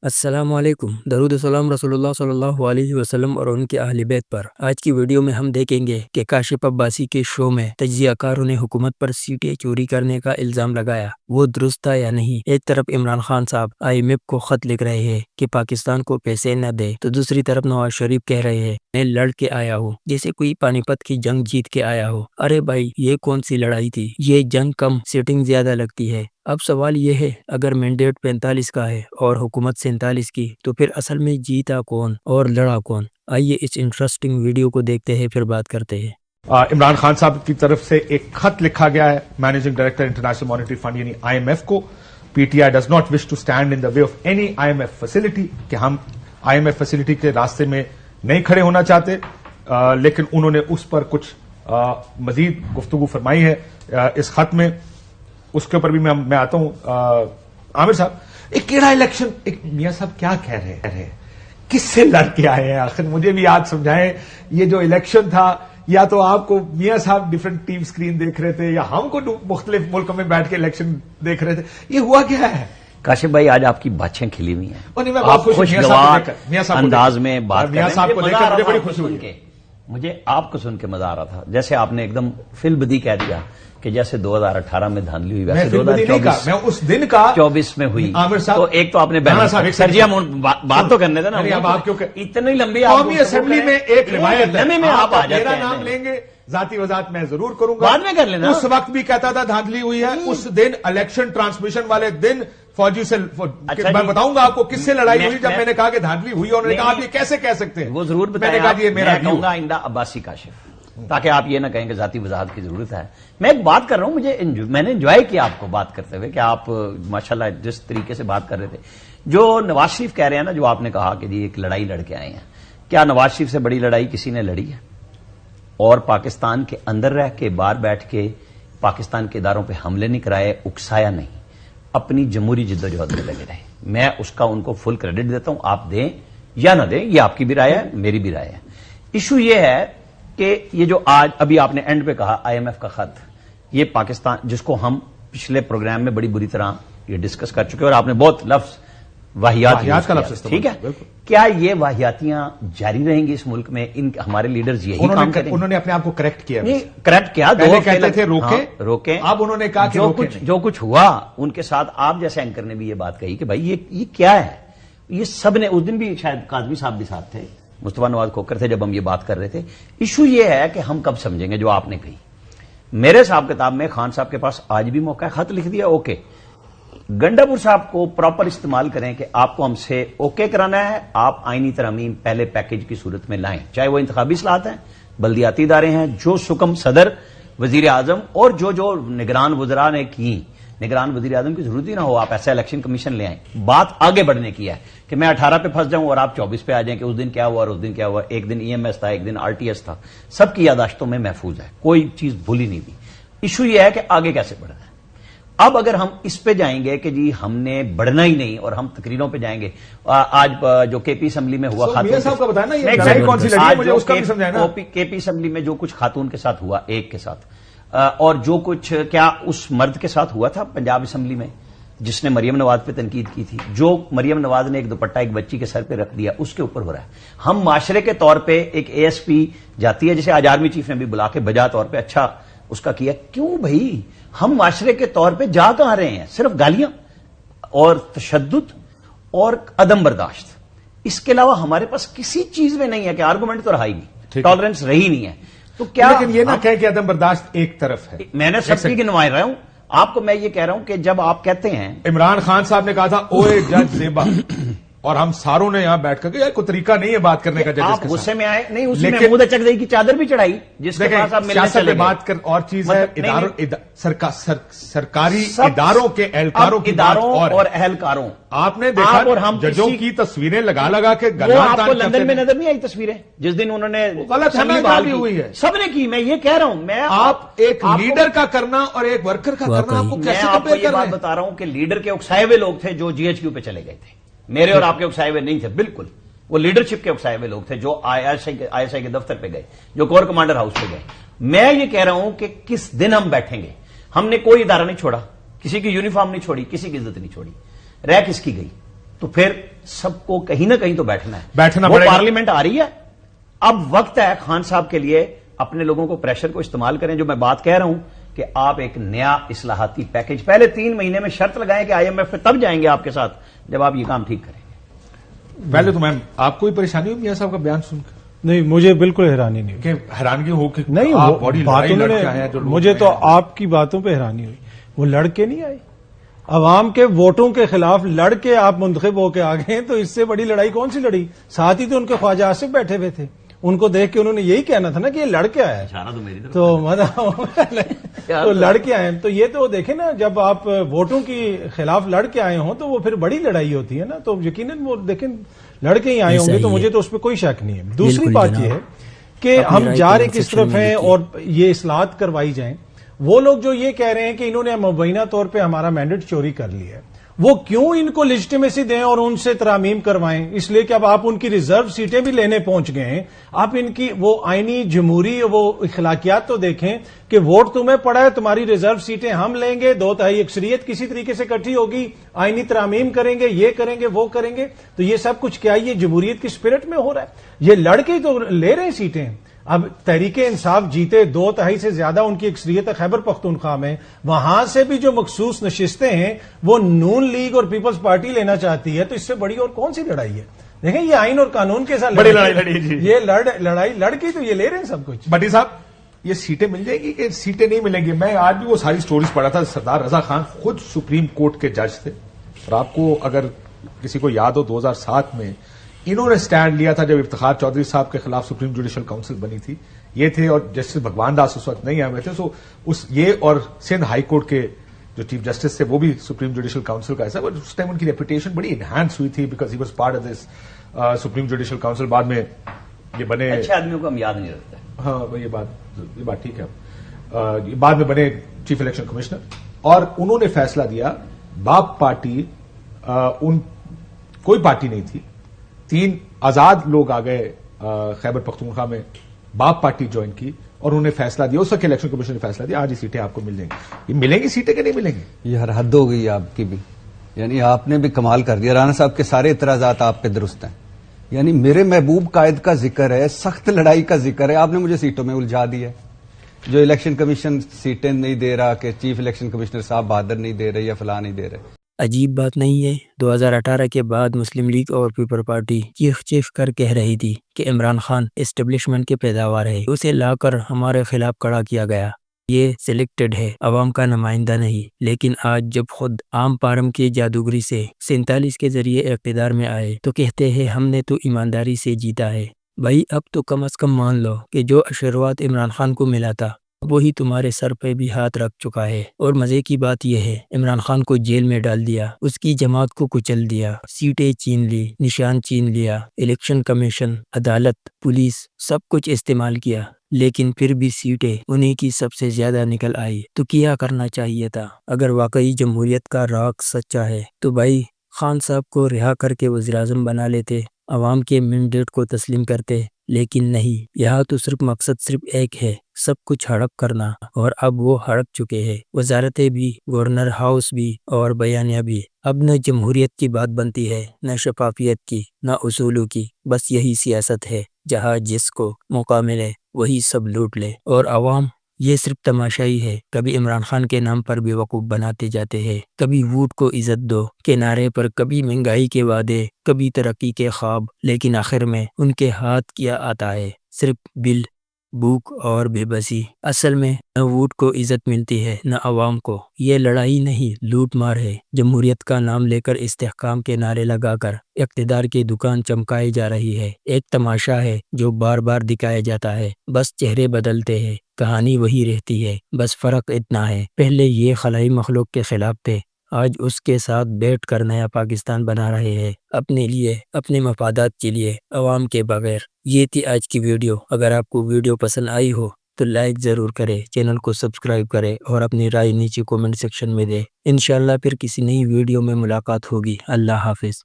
السلام علیکم، درود و سلام رسول اللہ صلی اللہ علیہ وسلم اور ان کے اہل بیت پر۔ آج کی ویڈیو میں ہم دیکھیں گے کہ کاشف عباسی کے شو میں تجزیہ کاروں نے حکومت پر سیٹیں چوری کرنے کا الزام لگایا، وہ درست تھا یا نہیں۔ ایک طرف عمران خان صاحب IMF کو خط لکھ رہے ہیں کہ پاکستان کو پیسے نہ دے، تو دوسری طرف نواز شریف کہہ رہے ہیں میں لڑ کے آیا ہوں، جیسے کوئی پانی پت کی جنگ جیت کے آیا ہو۔ ارے بھائی، یہ کون سی لڑائی تھی؟ یہ جنگ کم، سیٹنگ زیادہ لگتی ہے۔ اب سوال یہ ہے، اگر مینڈیٹ 45 کا ہے اور حکومت 47 کی، تو پھر اصل میں جیتا کون اور لڑا کون؟ آئیے اس انٹرسٹنگ ویڈیو کو دیکھتے ہیں، پھر بات کرتے ہیں۔ عمران خان صاحب کی طرف سے ایک خط لکھا گیا ہے managing director international monetary fund یعنی IMF کو۔ PTI does not wish to stand in the way of any IMF facility, کہ ہم IMF فیسلٹی کے راستے میں نہیں کھڑے ہونا چاہتے، لیکن انہوں نے اس پر کچھ مزید گفتگو فرمائی ہے اس خط میں۔ اس کے اوپر بھی میں آتا ہوں۔ عامر صاحب، ایک کیڑا الیکشن، ایک میاں صاحب کیا کہہ رہے ہیں، کس سے لڑ کے آئے ہیں؟ آخر مجھے بھی آج سمجھائیں، یہ جو الیکشن تھا، یا تو آپ کو میاں صاحب ڈیفرنٹ ٹیم سکرین دیکھ رہے تھے، یا ہم کو مختلف ملکوں میں بیٹھ کے الیکشن دیکھ رہے تھے، یہ ہوا کیا ہے؟ کاشف بھائی، آج آپ کی باتیں کھلی ہوئی ہیں، آپ خوشگوار انداز میں بات میاں صاحب کو دیکھ کر مجھے بڑی خوشی ہوئی۔ مجھے آپ کو سن کے مزہ آ رہا تھا، جیسے آپ نے ایک دم فل بدی کہہ دیا کہ جیسے 2018 میں دھاندلی ہوئی، ویسے 2024 میں ہوئی۔ تو ایک تو آپ نے سر جی، ہم بات تو کرنے تھے نا، اتنی لمبی قومی اسمبلی میں ایک روایت ہے، آپ میرا نام لیں گے، ذاتی وضاحت میں ضرور کروں گا، بعد میں کر لینا۔ اس وقت بھی کہتا تھا دھاندلی ہوئی ہے، اس دن الیکشن ٹرانسمیشن والے دن فوجی سے میں بتاؤں گا آپ کو کس سے لڑائی ہوئی جب میں نے کہا کہ دھاندلی ہوئی، انہوں نے کہا آپ یہ کیسے کہہ سکتے ہیں؟ وہ ضرور بتائیں، میں کہوں گا آئندہ عباسی کاشف، تاکہ آپ یہ نہ کہیں کہ ذاتی وضاحت کی ضرورت ہے۔ میں ایک بات کر رہا ہوں، میں نے انجوائے کیا آپ کو بات کرتے ہوئے، کہ آپ ماشاءاللہ جس طریقے سے بات کر رہے تھے۔ جو نواز شریف کہہ رہے ہیں نا، جو آپ نے کہا کہ جی ایک لڑائی لڑ کے آئے ہیں، کیا نواز شریف سے بڑی لڑائی کسی نے لڑی ہے؟ اور پاکستان کے اندر رہ کے، باہر بیٹھ کے پاکستان کے اداروں پہ حملے نہیں کرائے، اکسایا نہیں، اپنی جمہوری جدوجہد میں لگے رہے۔ میں اس کا ان کو فل کریڈٹ دیتا ہوں، آپ دیں یا نہ دیں، یہ آپ کی بھی رائے ہے، میری بھی رائے ہے۔ ایشو یہ ہے کہ یہ جو آج ابھی آپ نے اینڈ پہ کہا IMF کا خط، یہ پاکستان، جس کو ہم پچھلے پروگرام میں بڑی بری طرح یہ ڈسکس کر چکے، اور آپ نے بہت لفظ واہیات کا لفظ، ٹھیک ہے، کیا یہ واہیاتیاں جاری رہیں گی اس ملک میں؟ ہمارے لیڈرز یہی کام کریں گے؟ انہوں نے اپنے آپ کو کریکٹ کیا، کریکٹ کیا، پہلے کہتے تھے روکیں، اب انہوں نے کہا کہ جو کچھ ہوا ان کے ساتھ، آپ جیسے اینکر نے بھی یہ بات کہی کہ بھائی یہ کیا ہے، یہ سب نے، اس دن بھی شاید قاضمی صاحب بھی ساتھ تھے، مصطفیٰ نواز کھوکر تھے جب ہم یہ بات کر رہے تھے۔ ایشو یہ ہے کہ ہم کب سمجھیں گے جو آپ نے کہی۔ میرے حساب کتاب میں خان صاحب کے پاس آج بھی موقع ہے، خط لکھ دیا، اوکے، گنڈاپور صاحب کو پراپر استعمال کریں کہ آپ کو ہم سے اوکے کرانا ہے، آپ آئینی ترامیم پہلے پیکج کی صورت میں لائیں، چاہے وہ انتخابی اصلاحات ہیں، بلدیاتی ادارے ہیں، جو سکم صدر، وزیر اعظم اور جو نگران وزراء نے کی، نگران وزیر اعظم کی ضرورت ہی نہ ہو، آپ ایسا الیکشن کمیشن لے آئیں۔ بات آگے بڑھنے کی ہے کہ میں 18 پہ پھنس جاؤں اور آپ 24 پہ آ جائیں کہ اس دن کیا ہوا اور اس دن کیا ہوا، ایک دن EMS تھا، ایک دن RTS تھا، سب کی یاداشتوں میں محفوظ ہے، کوئی چیز بھولی نہیں ہوئی۔ ایشو یہ ہے کہ آگے کیسے بڑھنا ہے۔ اب اگر ہم اس پہ جائیں گے کہ جی ہم نے بڑھنا ہی نہیں اور ہم تقریروں پہ جائیں گے، آج جو KP اسمبلی میں ہوا، KP اسمبلی میں جو کچھ خاتون کے ساتھ ہوا، ایک کے ساتھ، اور جو کچھ کیا اس مرد کے ساتھ ہوا تھا پنجاب اسمبلی میں جس نے مریم نواز پہ تنقید کی تھی، جو مریم نواز نے ایک دوپٹہ ایک بچی کے سر پہ رکھ دیا، اس کے اوپر ہو رہا ہے۔ ہم معاشرے کے طور پہ ایک ASP جاتی ہے، جسے آج آرمی چیف نے بھی بلا کے بجا طور پہ اچھا اس کا کیا، کیوں بھائی ہم معاشرے کے طور پہ جا کہاں رہے ہیں؟ صرف گالیاں اور تشدد اور عدم برداشت، اس کے علاوہ ہمارے پاس کسی چیز میں نہیں ہے کہ آرگومنٹ تو رہا ہی نہیں، ٹالرنس رہی نہیں ہے۔ تو کیا لیکن یہ نہ کہیں کہ عدم برداشت ایک طرف ہے، میں نے سب کی گنوائے رہا ہوں، آپ کو میں یہ کہہ رہا ہوں کہ جب آپ کہتے ہیں عمران خان صاحب نے کہا تھا اوے جج زیبا، اور ہم ساروں نے یہاں بیٹھ کر کے کوئی طریقہ نہیں ہے بات کرنے کا، آپ غصے میں آئے نہیں، اس میں محمود چکدئی کی چادر بھی چڑھائی، جس کے پاس آپ ملنے چلے گئے۔ بات کر اور چیز ہے، سرکاری اداروں کے اہلکاروں کی بات اور اہلکاروں، آپ نے دیکھا ججوں کی تصویریں لگا کے آپ کو لندن میں نظر نہیں آئی تصویریں جس دن انہوں نے غلط ہوئی ہے، سب نے کی۔ میں یہ کہہ رہا ہوں، میں آپ ایک لیڈر کا کرنا اور ایک ورکر کا کرنا آپ کو کیسے میں آپ کو یہ بات بتا رہا ہوں کہ لیڈر کے اکسائے ہوئے لوگ تھے جو GHQ پہ چلے گئے تھے، میرے اور آپ کے اکسائے ہوئے نہیں تھے، بالکل وہ لیڈرشپ کے اکسائے ہوئے لوگ تھے جو ISI کے دفتر پہ گئے، جو کور کمانڈر ہاؤس پہ گئے۔ میں یہ کہہ رہا ہوں کہ کس دن ہم بیٹھیں گے، ہم نے کوئی ادارہ نہیں چھوڑا، کسی کی یونیفارم نہیں چھوڑی، کسی کی عزت نہیں چھوڑی، رہ کس کی گئی؟ تو پھر سب کو کہیں نہ کہیں تو بیٹھنا ہے. بیٹھنا وہ پڑے گا. پارلیمنٹ آ رہی ہے, اب وقت ہے خان صاحب کے لیے اپنے لوگوں کو پریشر کو استعمال کریں. جو میں بات کہہ رہا ہوں کہ آپ ایک نیا اصلاحاتی پیکج پہلے 3 مہینے میں شرط لگائیں کہ IMF پہ تب جائیں گے آپ کے ساتھ جب آپ یہ کام ٹھیک کریں گے. پہلے تو میم آپ کو ہی پریشانی ہوئی میاں صاحب کا بیان سن کر؟ نہیں, مجھے بالکل حیرانی نہیں ہوئی. کہ حیرانگی ہو کہ نہیں, آپ بڑی لڑائی باتوں لڑ کے آئے ہیں جو نے لوگ مجھے تو آئے ہیں. آپ کی باتوں پہ حیرانی ہوئی. وہ لڑ کے نہیں آئے, عوام کے ووٹوں کے خلاف لڑ کے آپ منتخب ہو کے آ گئے, تو اس سے بڑی لڑائی کون سی لڑی؟ ساتھ ہی تو ان کے خواجہ آصف بیٹھے ہوئے تھے, ان کو دیکھ کے انہوں نے یہی کہنا تھا نا کہ یہ لڑ کے آیا ہے, اشارہ تو میری طرف تو تو لڑ کے آئے ہیں. تو یہ تو دیکھیں نا, جب آپ ووٹوں کی خلاف لڑ کے آئے ہوں تو وہ پھر بڑی لڑائی ہوتی ہے نا, تو یقیناً وہ دیکھیں لڑ کے ہی آئے ہوں گے, تو مجھے تو اس پہ کوئی شک نہیں ہے. دوسری بات یہ ہے کہ ہم جا رہے کس طرف ہیں اور یہ اصلاحات کروائی جائیں. وہ لوگ جو یہ کہہ رہے ہیں کہ انہوں نے مبینہ طور پہ ہمارا مینڈیٹ چوری کر لیا ہے, وہ کیوں ان کو لیجٹیمیسی دیں اور ان سے ترامیم کروائیں؟ اس لیے کہ اب آپ ان کی ریزرو سیٹیں بھی لینے پہنچ گئے ہیں. آپ ان کی وہ آئینی جمہوری وہ اخلاقیات تو دیکھیں کہ ووٹ تمہیں پڑا ہے, تمہاری ریزرو سیٹیں ہم لیں گے, 2/3 اکثریت کسی طریقے سے اکٹھی ہوگی, آئینی ترامیم کریں گے, یہ کریں گے, وہ کریں گے. تو یہ سب کچھ کیا یہ جمہوریت کی اسپرٹ میں ہو رہا ہے؟ یہ لڑ کے ہی تو لے رہے ہیں سیٹیں. اب تحریک انصاف جیتے, 2/3 سے زیادہ ان کی اکثریت ہے خیبر پختونخوا میں, وہاں سے بھی جو مخصوص نشستیں ہیں وہ نون لیگ اور پیپلز پارٹی لینا چاہتی ہے. تو اس سے بڑی اور کون سی لڑائی ہے؟ دیکھیں یہ آئین اور قانون کے ساتھ بڑی لڑائی لڑی جی. یہ لڑائی لڑ کے تو یہ لے رہے ہیں سب کچھ. بٹی صاحب یہ سیٹیں مل جائیں گی کہ سیٹیں نہیں ملیں گی؟ میں آج بھی وہ ساری سٹوریز پڑھا تھا. سردار رضا خان خود سپریم کورٹ کے جج تھے, اور آپ کو اگر کسی کو یاد ہو 2007 میں انہوں نے سٹینڈ لیا تھا جب افتخار چودھری صاحب کے خلاف سپریم جوڈیشل کاؤنسل بنی تھی. یہ تھے, اور جسٹس بھگوان داس اس وقت نہیں آئے ہوئے تھے. سو یہ اور سندھ ہائی کورٹ کے جو چیف جسٹس تھے وہ بھی سپریم جوڈیشل کاؤنسل کا ایسا, اس ٹائم ان کی ریپوٹیشن بڑی انہانس ہوئی تھی because he was part of this supreme judicial council. بعد میں یہ بنے اچھے آدمیوں کو ہم یاد نہیں رکھتے. ہاں یہ بات ٹھیک ہے. بعد میں بنے چیف الیکشن کمشنر, اور انہوں نے فیصلہ دیا, باپ پارٹی کوئی پارٹی نہیں تھی, 3 آزاد لوگ آ گئے خیبر پختونخوا میں, باپ پارٹی جوائن کی, اور انہوں نے فیصلہ دیا, اس وقت الیکشن کمیشن نے فیصلہ دیا آج یہ سیٹیں آپ کو مل جائیں گی. یہ ملیں گی سیٹیں کہ نہیں ملیں گی؟ یہ ہر حد ہو گئی آپ کی بھی, یعنی آپ نے بھی کمال کر دیا. رانا صاحب کے سارے اعتراضات آپ پہ درست ہیں. یعنی میرے محبوب قائد کا ذکر ہے, سخت لڑائی کا ذکر ہے, آپ نے مجھے سیٹوں میں الجھا دیا. جو الیکشن کمیشن سیٹیں نہیں دے رہا, کہ چیف الیکشن کمشنر صاحب بہادر نہیں دے رہے یا فلاں نہیں دے رہے. عجیب بات نہیں ہے؟ 2018 کے بعد مسلم لیگ اور پیپل پارٹی چیخ چیخ کر کہہ رہی تھی کہ عمران خان اسٹیبلشمنٹ کے پیداوار ہے, اسے لا کر ہمارے خلاف کھڑا کیا گیا, یہ سلیکٹڈ ہے, عوام کا نمائندہ نہیں. لیکن آج جب خود عام پارم کی جادوگری سے 47 کے ذریعے اقتدار میں آئے تو کہتے ہیں ہم نے تو ایمانداری سے جیتا ہے. بھائی اب تو کم از کم مان لو کہ جو آشیرواد عمران خان کو ملا تھا وہی تمہارے سر پہ بھی ہاتھ رکھ چکا ہے. اور مزے کی بات یہ ہے, عمران خان کو جیل میں ڈال دیا, اس کی جماعت کو کچل دیا, سیٹیں چھین لی, نشان چھین لیا, الیکشن کمیشن, عدالت, پولیس سب کچھ استعمال کیا, لیکن پھر بھی سیٹیں انہی کی سب سے زیادہ نکل آئی. تو کیا کرنا چاہیے تھا؟ اگر واقعی جمہوریت کا راگ سچا ہے تو بھائی خان صاحب کو رہا کر کے وزیراعظم بنا لیتے, عوام کے مینڈیٹ کو تسلیم کرتے. لیکن نہیں, یہاں تو صرف مقصد صرف ایک ہے, سب کچھ ہڑپ کرنا, اور اب وہ ہڑپ چکے ہیں. وزارتیں بھی, گورنر ہاؤس بھی, اور بیانیہ بھی. اب نہ جمہوریت کی بات بنتی ہے, نہ شفافیت کی, نہ اصولوں کی. بس یہی سیاست ہے, جہاں جس کو موقع ملے وہی سب لوٹ لے, اور عوام یہ صرف تماشائی ہے. کبھی عمران خان کے نام پر بے وقوف بناتے جاتے ہیں, کبھی ووٹ کو عزت دو کے نعرے پر, کبھی مہنگائی کے وعدے, کبھی ترقی کے خواب. لیکن آخر میں ان کے ہاتھ کیا آتا ہے؟ صرف بل, بھوک اور بے بسی. اصل میں نہ ووٹ کو عزت ملتی ہے نہ عوام کو. یہ لڑائی نہیں, لوٹ مار ہے. جمہوریت کا نام لے کر استحکام کے نعرے لگا کر اقتدار کی دکان چمکائی جا رہی ہے. ایک تماشا ہے جو بار بار دکھایا جاتا ہے, بس چہرے بدلتے ہیں, کہانی وہی رہتی ہے. بس فرق اتنا ہے, پہلے یہ خلائی مخلوق کے خلاف تھے, آج اس کے ساتھ بیٹھ کر نیا پاکستان بنا رہے ہیں, اپنے لیے, اپنے مفادات کے لیے, عوام کے بغیر. یہ تھی آج کی ویڈیو. اگر آپ کو ویڈیو پسند آئی ہو تو لائک ضرور کرے, چینل کو سبسکرائب کرے, اور اپنی رائے نیچے کومنٹ سیکشن میں دے. انشاءاللہ پھر کسی نئی ویڈیو میں ملاقات ہوگی. اللہ حافظ.